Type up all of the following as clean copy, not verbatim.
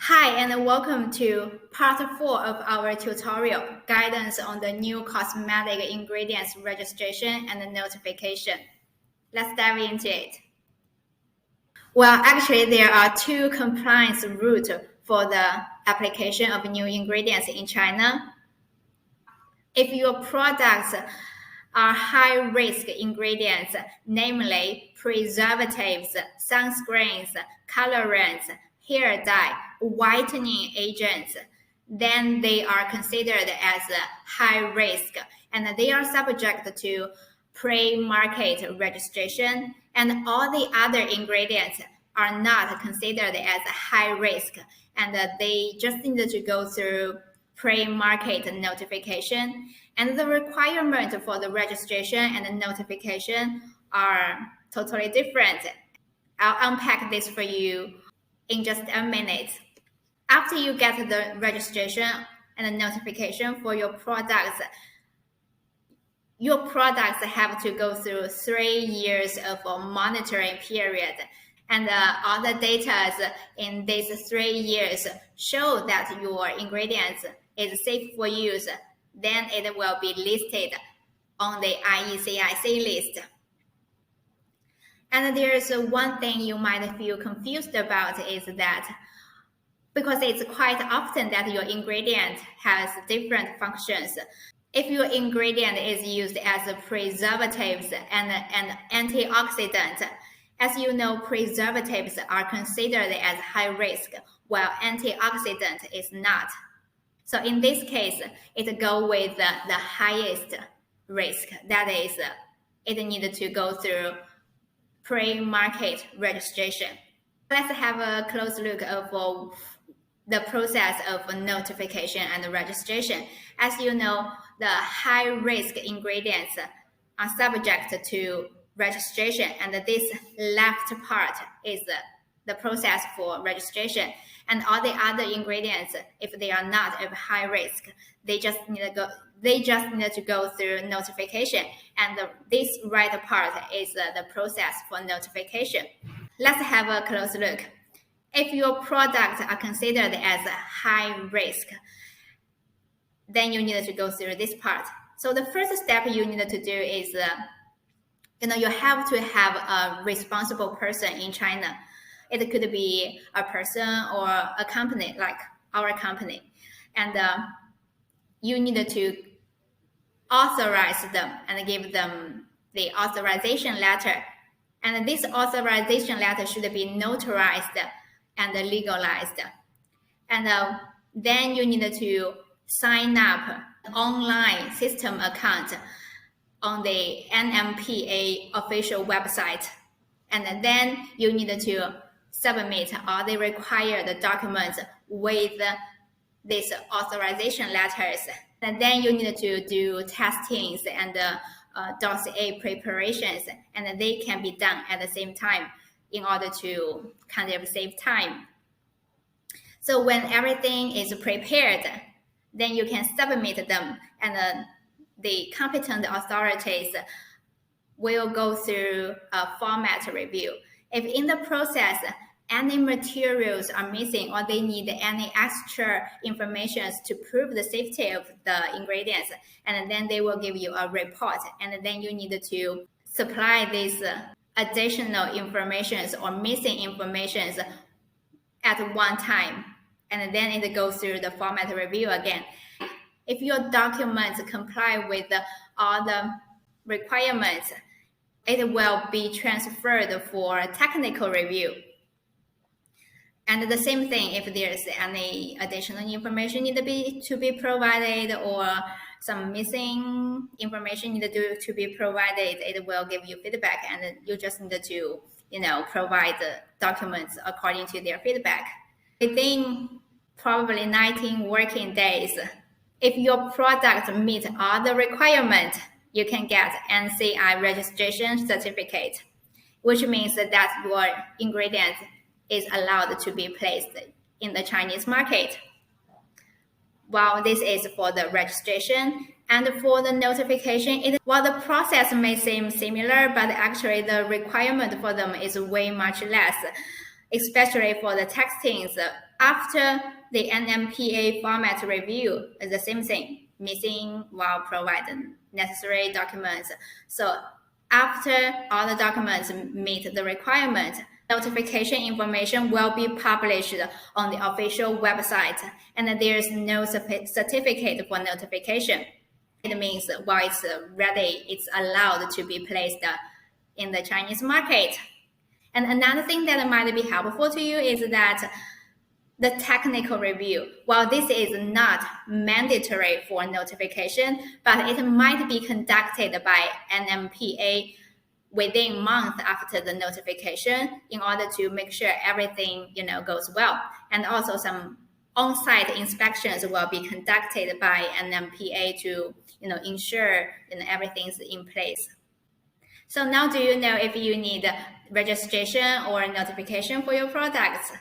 Hi, and welcome to part 4 of our tutorial, Guidance on the New Cosmetic Ingredients Registration and Notification. Let's dive into it. Well, actually, there are two compliance routes for the application of new ingredients in China. If your products are high-risk ingredients, namely preservatives, sunscreens, colorants, hair dye, whitening agents, then they are considered as high risk and they are subject to pre-market registration, and all the other ingredients are not considered as high risk and they just need to go through pre-market notification, and the requirement for the registration and the notification are totally different. I'll unpack this for you in just a minute. After you get the registration and the notification for your products have to go through 3 years of a monitoring period. And all the data in these 3 years show that your ingredients is safe for use, then it will be listed on the NCI list. And there's one thing you might feel confused about is that because it's quite often that your ingredient has different functions. If your ingredient is used as a preservatives and an antioxidant, as you know, preservatives are considered as high risk, while antioxidant is not. So in this case, it goes with the highest risk. That is, it needed to go through pre-market registration. Let's have a close look of the process of notification and registration. As you know, the high-risk ingredients are subject to registration, and this left part is the process for registration. And all the other ingredients, if they are not of high risk, they just need to go through notification. And this right part is the process for notification. Let's have a close look. If your products are considered as high risk, then you need to go through this part. So the first step you need to do is, you have to have a responsible person in China. It could be a person or a company like our company. And you need to authorize them and give them the authorization letter. And this authorization letter should be notarized and legalized. And then you need to sign up an online system account on the NMPA official website. And then you need to submit all the required documents with these authorization letters. And then you need to do testings and dossier preparations, and they can be done at the same time in order to kind of save time. So when everything is prepared, then you can submit them, and the competent authorities will go through a format review. If in the process any materials are missing or they need any extra information to prove the safety of the ingredients, and then they will give you a report, and then you need to supply these additional information or missing information at one time, and then it goes through the format review again. If your documents comply with all the requirements, it will be transferred for technical review. And the same thing, if there's any additional information need to be provided or some missing information need to be provided, it will give you feedback, and you just need to provide the documents according to their feedback. Within probably 19 working days, if your product meets all the requirements, you can get NCI registration certificate, which means that your ingredient is allowed to be placed in the Chinese market. While this is for the registration, and for the notification, while the process may seem similar, but actually the requirement for them is way much less. especially for the testings. After the NMPA format review, is the same thing, missing while providing necessary documents. So after all the documents meet the requirement, notification information will be published on the official website, and there is no certificate for notification. It means while it's ready, it's allowed to be placed in the Chinese market. And another thing that might be helpful to you is that the technical review. While this is not mandatory for notification, but it might be conducted by NMPA within a month after the notification in order to make sure everything goes well. And also some on-site inspections will be conducted by NMPA to ensure everything's in place. So now do you know if you need registration or notification for your products?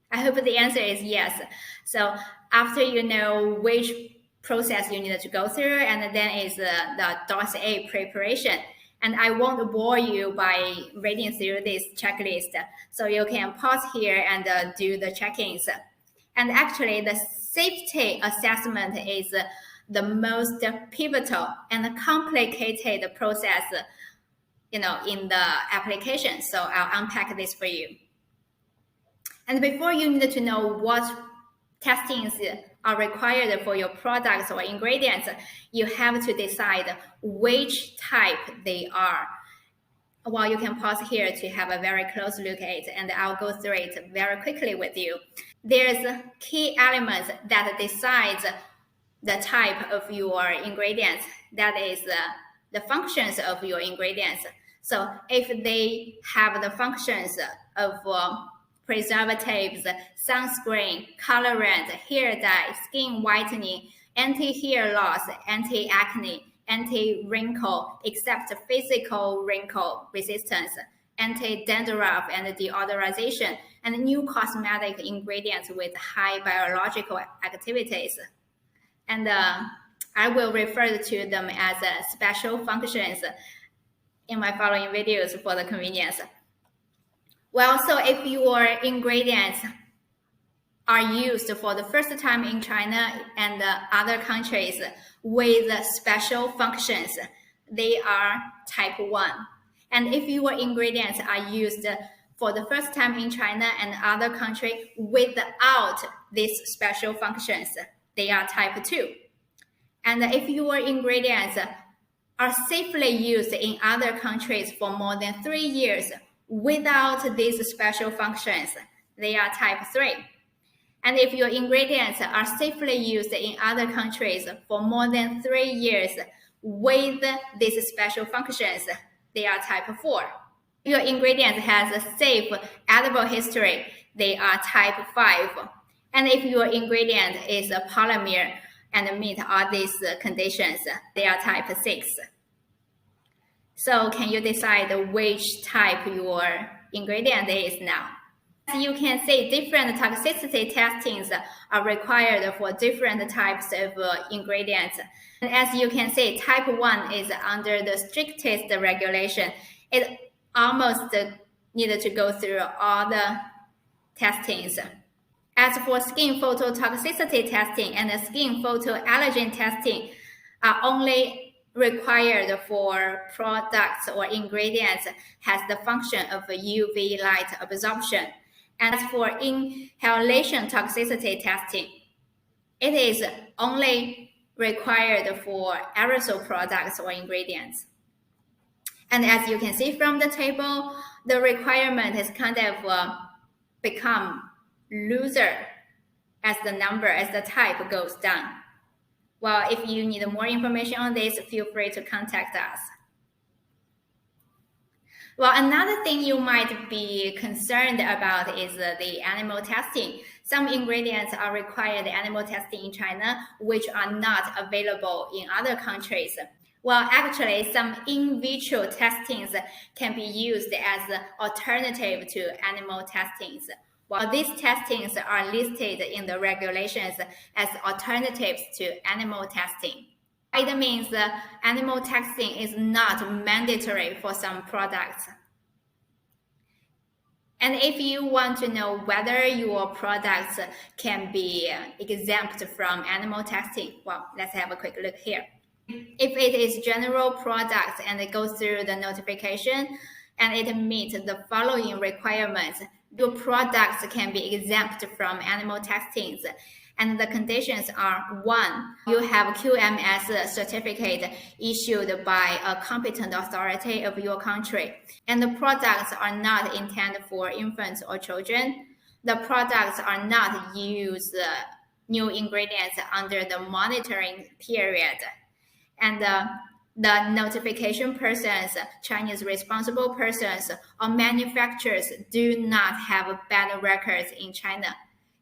I hope the answer is yes. So after you know which process you need to go through, and then is the dossier preparation. And I won't bore you by reading through this checklist. So you can pause here and do the check-ins. And actually, the safety assessment is the most pivotal and complicated process in the application. So I'll unpack this for you. And before you need to know what testings are required for your products or ingredients, you have to decide which type they are. Well, you can pause here to have a very close look at it, and I'll go through it very quickly with you. There's key elements that decides the type of your ingredients, that is the functions of your ingredients. So if they have the functions of preservatives, sunscreen, colorant, hair dye, skin whitening, anti-hair loss, anti-acne, anti-wrinkle, except physical wrinkle resistance, anti-dandruff and deodorization, and new cosmetic ingredients with high biological activities. And I will refer to them as special functions in my following videos for the convenience. Well, so if your ingredients are used for the first time in China and other countries with special functions, they are type 1. And if your ingredients are used for the first time in China and other countries without these special functions, they are type 2. And if your ingredients are safely used in other countries for more than 3 years without these special functions, they are type 3. And if your ingredients are safely used in other countries for more than 3 years with these special functions, they are type 4. If your ingredient has a safe edible history, they are type 5. And if your ingredient is a polymer and meet all these conditions, they are type 6. So can you decide which type your ingredient is now? As you can see, different toxicity testings are required for different types of ingredients. And as you can see, type 1 is under the strictest regulation. It almost needed to go through all the testings. As for skin phototoxicity testing and the skin photoallergen testing are only required for products or ingredients has the function of UV light absorption. And as for inhalation toxicity testing, it is only required for aerosol products or ingredients. And as you can see from the table, the requirement has kind of become looser as the type goes down. Well, if you need more information on this, feel free to contact us. Well, another thing you might be concerned about is the animal testing. Some ingredients are required animal testing in China, which are not available in other countries. Well, actually, some in vitro testings can be used as an alternative to animal testings. While these testings are listed in the regulations as alternatives to animal testing. It means animal testing is not mandatory for some products. And if you want to know whether your products can be exempt from animal testing, well, let's have a quick look here. If it is general product and it goes through the notification and it meets the following requirements, your products can be exempt from animal testings. And the conditions are: one, you have QMS certificate issued by a competent authority of your country, and the products are not intended for infants or children. The products are not used new ingredients under the monitoring period, and the notification persons, Chinese responsible persons, or manufacturers do not have bad records in China.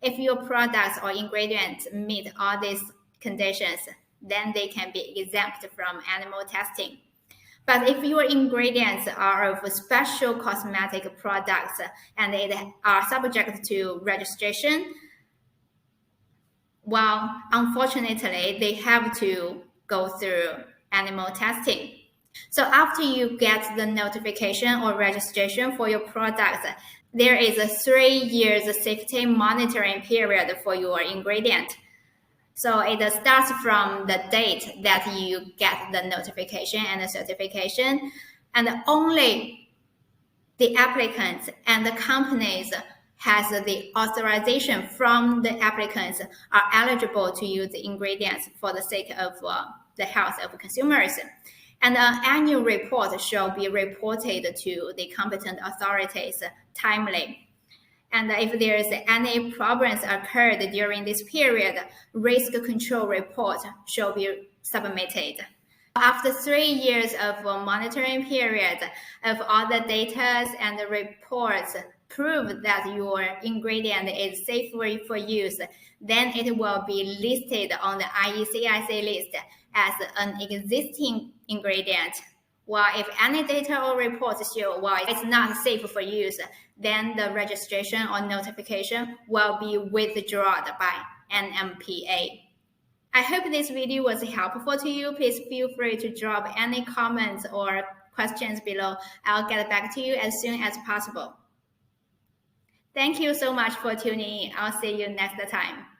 If your products or ingredients meet all these conditions, then they can be exempt from animal testing. But if your ingredients are of special cosmetic products and they are subject to registration, well, unfortunately, they have to go through animal testing. So after you get the notification or registration for your products, there is a 3 years safety monitoring period for your ingredient. So it starts from the date that you get the notification and the certification, and only the applicants and the companies has the authorization from the applicants are eligible to use the ingredients for the sake of the health of consumers. And an annual report shall be reported to the competent authorities timely. And if there is any problems occurred during this period, risk control report shall be submitted. After 3 years of monitoring period, if all the data and the reports prove that your ingredient is safe for use, then it will be listed on the IECIC list as an existing ingredient. While if any data or reports show it's not safe for use, then the registration or notification will be withdrawn by NMPA. I hope this video was helpful to you. Please feel free to drop any comments or questions below. I'll get back to you as soon as possible. Thank you so much for tuning in. I'll see you next time.